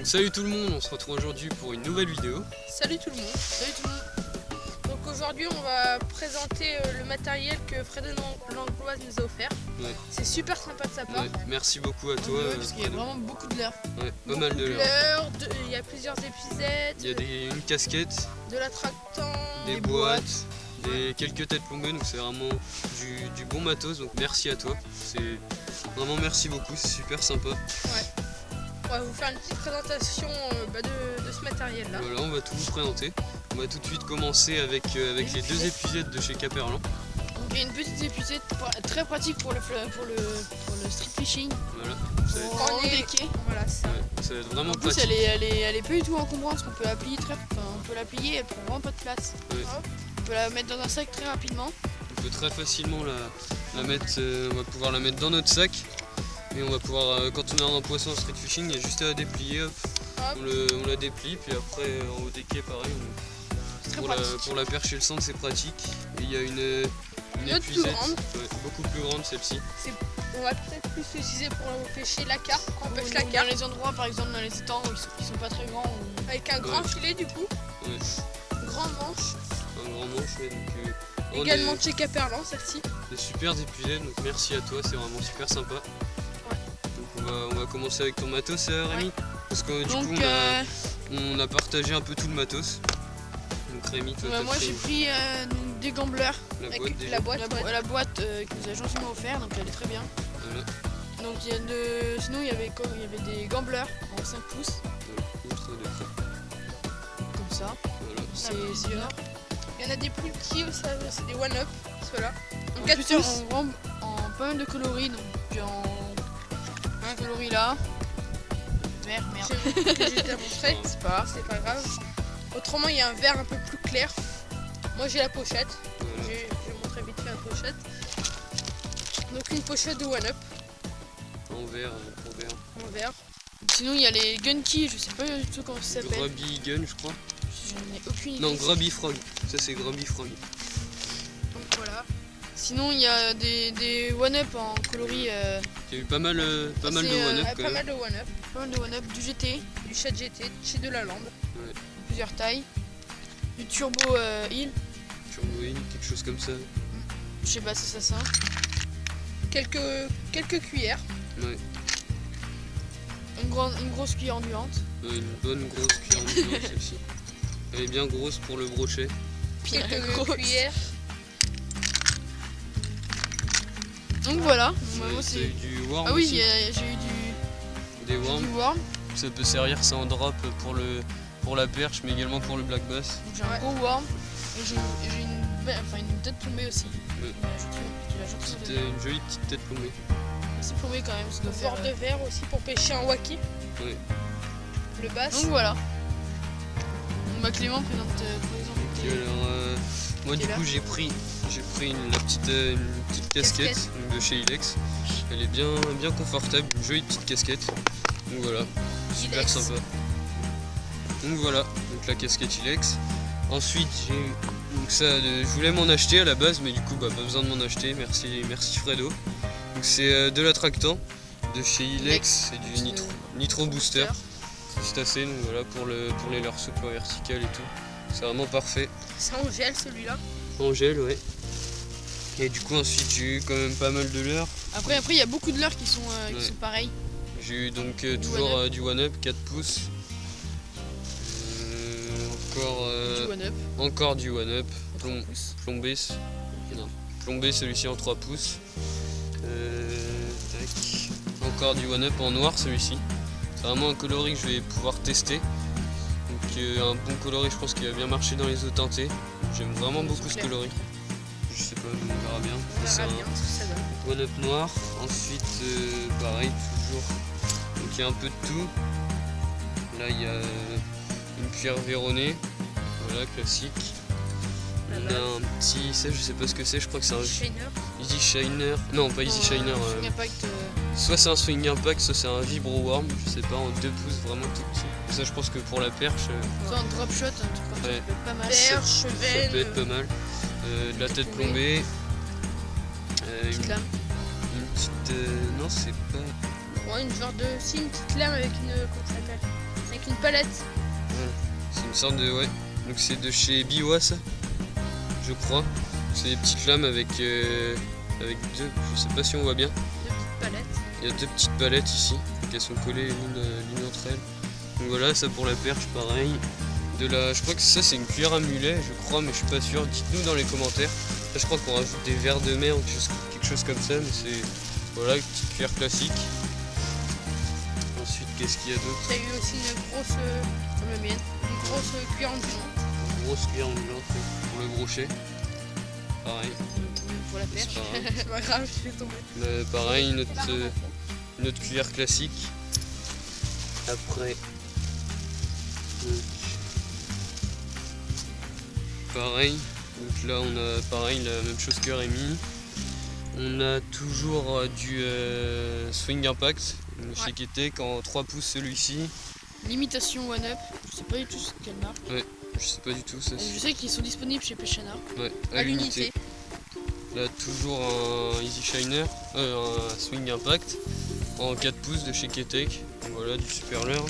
Salut tout le monde, on se retrouve aujourd'hui pour une nouvelle vidéo. Salut tout le monde. Salut tout le monde. Donc aujourd'hui on va présenter le matériel que Fredo Langlois nous a offert. Ouais. C'est super sympa de sa part. Ouais, merci beaucoup à toi. Parce qu'il y a vraiment beaucoup de l'air. Ouais, pas mal de l'heure. Il y a plusieurs épisodes. Il y a une casquette, de l'attractant, des boîtes, quelques têtes plombées, donc c'est vraiment du bon matos, donc merci à toi. C'est vraiment merci beaucoup, c'est super sympa. Ouais. On va vous faire une petite présentation de ce matériel là. Voilà, on va tout vous présenter. On va tout de suite commencer avec les deux épisodes de chez Caperlan. Donc il y a une petite épisode très pratique pour le street fishing. Voilà, Quand on est quais. Voilà, ça. ouais, ça va être vraiment En plus pratique. elle est pas du tout encombrante parce qu'on peut la plier on peut la plier, elle prend vraiment pas de place. Ouais. On peut la mettre dans un sac très rapidement. On peut très facilement la mettre, on va pouvoir la mettre dans notre sac. Et on va pouvoir, quand on a un poisson en street fishing, il y a juste à déplier, hop, on la déplie, puis après en haut des quais pareil, C'est très pour pratique. la perche et le centre c'est pratique. Et il y a une autre plus épuisette, grande. ouais, beaucoup plus grande celle-ci. On va peut-être plus l'utiliser pour pêcher la carpe. Quand on pêche la Dans carpe les endroits par exemple dans les étangs où ils sont pas très grands. avec un grand filet du coup. Ouais. Grand manche. Un grand manche, ouais, donc on Également est de chez Caperlan celle-ci. des super épuisettes, donc merci à toi, c'est vraiment super sympa. Donc on va commencer avec ton matos Rémi, parce que du Donc, coup on a partagé un peu tout le matos. Donc Rémi, toi t'as moi pris j'ai pris donc, des gamblers. la Avec boîte déjà. la boîte. La boîte qui nous a gentiment offert, donc elle est très bien. Voilà. Donc sinon il y avait des gamblers en 5 pouces, Outre de près. comme ça. Voilà. C'est bien. Il y en a des plus petits, c'est des one-up, ceux-là. En En 4 plus, pouces. on vend en pas mal de coloris, donc en un coloris là. Vert, merde. Que j'ai déjà montré, C'est pas grave. c'est pas grave. Autrement, il y a un vert un peu plus clair. Moi, j'ai la pochette. Voilà. Je vais montrer vite fait la pochette. Donc, une pochette de one-up En vert, en vert. Sinon il y a les Gunky, je sais pas du tout comment ça s'appelle. Grubby Gun je crois. J'en ai aucune idée. Non, Grubby Frog. Ça c'est Grubby Frog. Donc, voilà. Sinon il y a des one-up en coloris, Il y a eu pas mal de c'est, one-up quand Pas même. mal de one-up. pas mal de one-up, du GT, Du chat GT, chez de la lande. plusieurs tailles, du Turbo Hill, Turbo Hill, quelque chose comme ça. je sais pas si c'est ça. Quelques cuillères. Ouais. Une grosse cuillère ondulante. Une bonne grosse cuillère en bois, celle-ci. Elle est bien grosse pour le brochet. Quelques Grosse. cuillères. Donc voilà. Moi, Ouais, c'est- t'as eu du worm Ah oui, aussi. j'ai eu Des du worms. worm. Ça peut servir ça en drop pour la perche, mais également pour le black bass. Donc, j'ai un gros worm. Et j'ai une tête plombée aussi. Ouais. Tu l'as gentiment C'était donné. une jolie petite tête plombée. C'est plombé quand même, ça doit faire. Bord de verre aussi pour pêcher un waki. Ouais. Le bass. Donc voilà. Donc, bah, Clément présente par exemple. Et alors, moi du Quelle coup j'ai pris une petite casquette donc de chez Ilex. Elle est bien confortable, une jolie petite casquette. Donc voilà, super Ilex. sympa. Donc voilà, donc la casquette Ilex. Ensuite j'ai eu donc ça, je voulais m'en acheter à la base, mais du coup pas besoin de m'en acheter. Merci Fredo. Donc c'est de l'attractant de chez Ilex, c'est du Nitro Booster. C'est assez, donc voilà pour les leurres souples verticales et tout. C'est vraiment parfait. C'est en gel celui-là. En gel, ouais. Et du coup ensuite j'ai eu quand même pas mal de leurres. Après il y a beaucoup de leurres qui sont Ouais. pareils. J'ai eu donc toujours du one-up 4 pouces. Du one-up. Encore du one-up. Pouces. Plombé celui-ci en 3 pouces. Tac. Encore du one-up en noir celui-ci. C'est vraiment un coloris que je vais pouvoir tester. Donc un bon coloris, je pense qu'il va bien marcher dans les eaux teintées. J'aime vraiment beaucoup ce clair. coloris. Je sais pas, on verra bien. On C'est verra un bien ce que ça donne. one-up noir. Ensuite pareil toujours. Donc il y a un peu de tout. Là il y a une cuillère véronnée. Voilà, classique. On a un petit, ça je sais pas ce que c'est, je crois que c'est un Shiner. Easy Shiner. Non, pas Easy Shiner. Swing Impact, Soit c'est un Swing Impact, soit c'est un Vibro Worm, je sais pas, en 2 pouces, vraiment tout petit. Et ça je pense que pour la perche, soit un drop shot, un truc comme ça, Ouais. ça peut être pas mal. Perche, ça veine. peut être pas mal. De la tête plombée. plombée. Petite lame. Une petite. Non, c'est pas. Ouais, une genre de. Si, une petite lame avec une. Comment ça s'appelle? avec une palette. C'est une sorte de... ouais. Donc c'est de chez Biwa ça, je crois. C'est des petites lames avec deux... Je sais pas si on voit bien. Deux petites palettes. Il y a deux petites palettes ici, qu'elles sont collées l'une entre elles. Donc voilà, ça pour la perche, pareil. Je crois que ça c'est une cuillère à mulet, je crois, mais je suis pas sûr. Dites-nous dans les commentaires. Là, je crois qu'on rajoute des verres de mer ou quelque chose comme ça, mais c'est... Voilà, une petite cuillère classique. Ensuite, qu'est-ce qu'il y a d'autre? Il y a eu aussi une grosse, comme la mienne, une grosse cuillère ondulante. Une grosse cuillère ondulante pour le brochet. Pareil. Pour la C'est perche. pas grave. C'est pas grave, je vais tomber. Pareil, une autre cuillère classique. Après, donc, pareil. Donc là, on a pareil la même chose que Rémi. On a toujours du Swing Impact chez Ketek en 3 pouces celui-ci. L'imitation One Up, je sais pas du tout quelle marque. Ouais, je sais pas du tout ça. Je sais qu'ils sont disponibles chez Pechana. Ouais, À l'unité. Là, toujours un Easy Shiner, un Swing Impact en 4 pouces de chez Ketek. Voilà, du super leurre.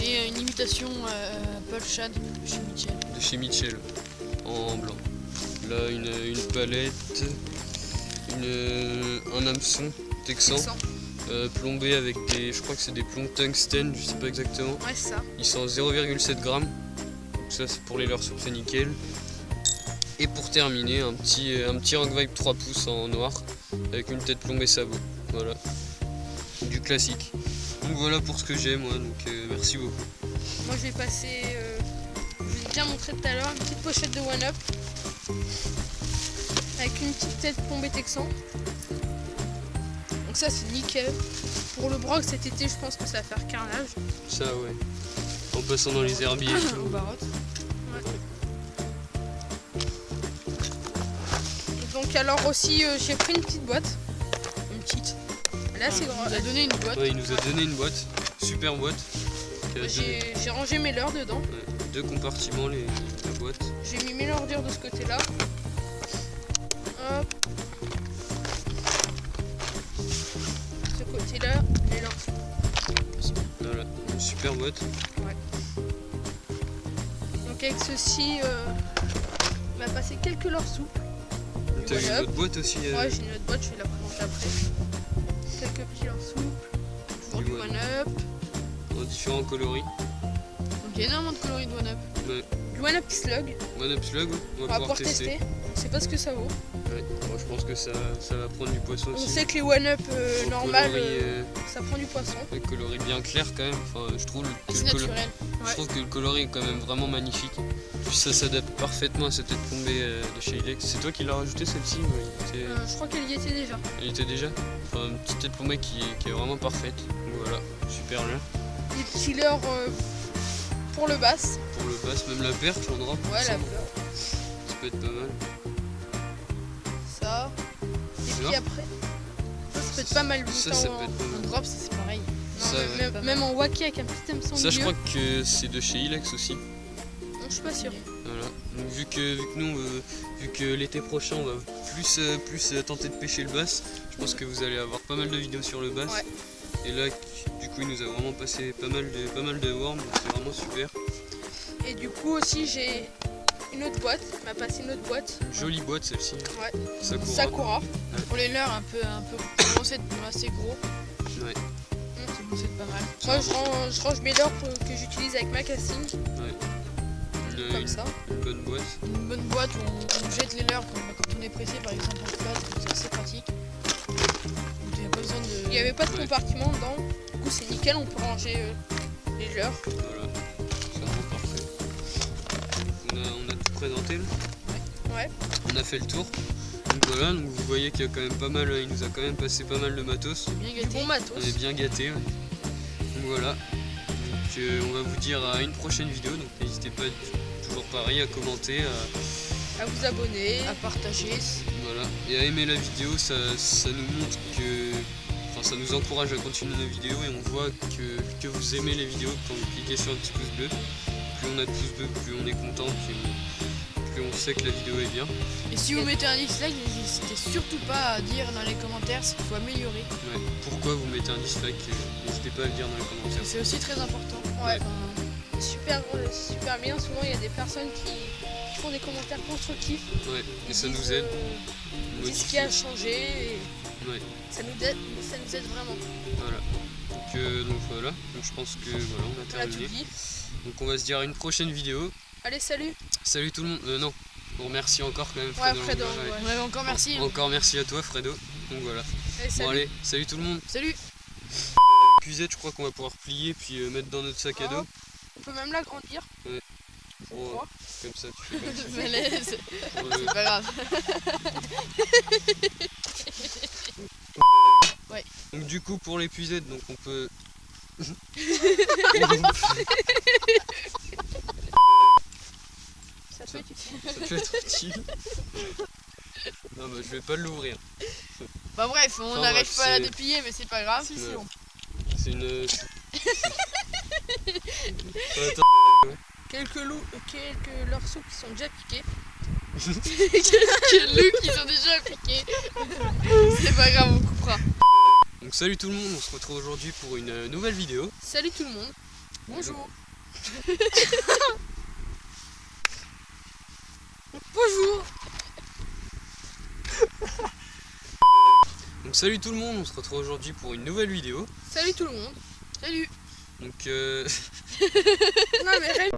Et une imitation Paul Shad chez Mitchell. De chez Mitchell en blanc. Là, une palette, un hameçon texan. Plombé avec des, je crois que c'est des plombs tungstène, je sais pas exactement. Ouais, c'est ça. Ils sont à 0,7 g. Donc ça c'est pour les leurres sources nickel. Et pour terminer, un petit Rock Vibe 3 pouces en noir avec une tête plombée sabot. Voilà. Du classique. Donc voilà pour ce que j'ai moi, donc merci beaucoup. Moi je vais passer, je vous ai bien montré tout à l'heure, une petite pochette de One Up. Avec une petite tête plombée texan. Donc ça c'est nickel. Pour le broc cet été, je pense que ça va faire carnage. Ça ouais. En passant dans les herbiers et tout. Au barotte. Donc alors aussi j'ai pris une petite boîte. Une petite. Là c'est grand. Il nous a donné une boîte. Ouais, il nous a donné une boîte. Super boîte. J'ai rangé mes leurres dedans. Ouais, 2 compartiments la boîte. J'ai mis mes leurres dures de ce côté-là. Hop. Ce côté-là, les leurres. Voilà, une super boîte. Donc avec ceci, on va passer quelques leurres souples. T'as une autre boîte aussi Ouais, j'ai une autre boîte, je vais la présenter après. Quelques petits leurres souples. Toujours du One Up. En différents coloris. Donc il y a énormément de coloris de One Up. Ouais. Du One Up Slug. One Up Slug, on va pouvoir tester. On sait pas ce que ça vaut. Ouais. Moi, je pense que ça va prendre du poisson aussi. On sait que les One Up normales, coloris, ça prend du poisson. un coloris bien clair quand même. Enfin, je trouve C'est naturel. Je trouve que le coloris est quand même vraiment magnifique. Puis ça s'adapte parfaitement à cette tête plombée de chez Ilex. C'est toi qui l'as rajouté celle-ci Je crois qu'elle y était déjà. Elle était déjà. Enfin, une petite tête plombée qui est vraiment parfaite. Donc voilà, super leurre. Des petits leurres pour le bass. Pour le bass, même la perche en drop. Ouais, ça la fleur. peut être pas mal. Ça. Et Tu vois puis après, ça peut être pas mal. Ça en- peut être pas En mal. drop, c'est pareil. Non, Ça, même, ouais. même en wacky avec un petit hameçon Ça, je milieu. crois que c'est de chez Ilex aussi. Non, je suis pas sûr. Voilà. Donc, vu que nous, vu que l'été prochain, on va plus tenter de pêcher le bass, je pense que vous allez avoir pas mal de vidéos sur le bass. Ouais. Et là, du coup, il nous a vraiment passé pas mal de worms, donc c'est vraiment super. Et du coup aussi j'ai une autre boîte. Il m'a passé une autre boîte. Une jolie boîte celle-ci. Ouais. Sakura. Sakura. Pour les leurres, un peu commencer à assez gros. Ouais. Ça commence à être pas mal. Moi je range mes leurres que j'utilise avec ma casting. Comme ça. Une bonne boîte. Une bonne boîte où on jette les leurres quand on est pressé, par exemple en plate, c'est assez pratique. Donc il n'y a pas besoin de. Il n'y avait pas de Ouais. compartiment dedans. Du coup c'est nickel, on peut ranger les leurres. Voilà. C'est vraiment parfait. On a tout présenté là. Ouais. On a fait le tour. Donc voilà, donc vous voyez qu'il y a quand même pas mal, il nous a quand même passé pas mal de matos. Bien Du gâté. bon matos. On est bien gâtés. Ouais. Donc voilà. Donc on va vous dire à une prochaine vidéo. Donc n'hésitez pas, toujours pareil, à commenter, À vous abonner. À partager. voilà, et à aimer la vidéo. Ça nous montre que, enfin, ça nous encourage à continuer nos vidéos et on voit que vous aimez les vidéos quand vous cliquez sur un petit pouce bleu. Plus on a de pouces bleus, plus on est content, plus on sait que la vidéo est bien. Et si vous mettez un dislike, n'hésitez surtout pas à dire dans les commentaires s'il faut améliorer. Ouais. Pourquoi vous mettez un dislike, n'hésitez pas à le dire dans les commentaires. C'est aussi très important. Ouais. Enfin, super bien. Souvent il y a des personnes qui font des commentaires constructifs. Ouais, et ça nous disent, aide. disent ce qui a changé. Et Ouais. ça nous aide vraiment. Voilà. Donc voilà. Donc je pense que voilà, on a On a tout terminé. dit. Donc on va se dire à une prochaine vidéo. Allez, salut. Salut tout le monde. Non. On remercie encore quand même Ouais, Fredo. Fredo. Ouais. Ouais. Ouais, encore merci. Encore merci à toi Fredo. Donc voilà. Allez, salut. Bon allez, salut tout le monde. Salut. Épuisette, je crois qu'on va pouvoir plier puis mettre dans notre sac à dos. On peut même l'agrandir. Oh, comme ça tu fais comme ça. Je me laisse. Pour C'est le- pas grave. Donc du coup pour l'épuisette, donc on peut. Ça peut être utile. Ça peut être utile. Non bah je vais pas l'ouvrir. Bah bref, on Enfin, n'arrive bref, pas à la c'est- déplier, mais c'est pas grave. Si, si, Ouais. on C'est une. Attends. quelques lorceaux qui sont déjà piqués. Quelques loups qui sont déjà piqués. C'est pas grave, on coupera. Donc salut tout le monde, on se retrouve aujourd'hui pour une nouvelle vidéo. Salut tout le monde. Bonjour. Bonjour. Donc salut tout le monde, on se retrouve aujourd'hui pour une nouvelle vidéo. Salut tout le monde. Salut. Donc Non mais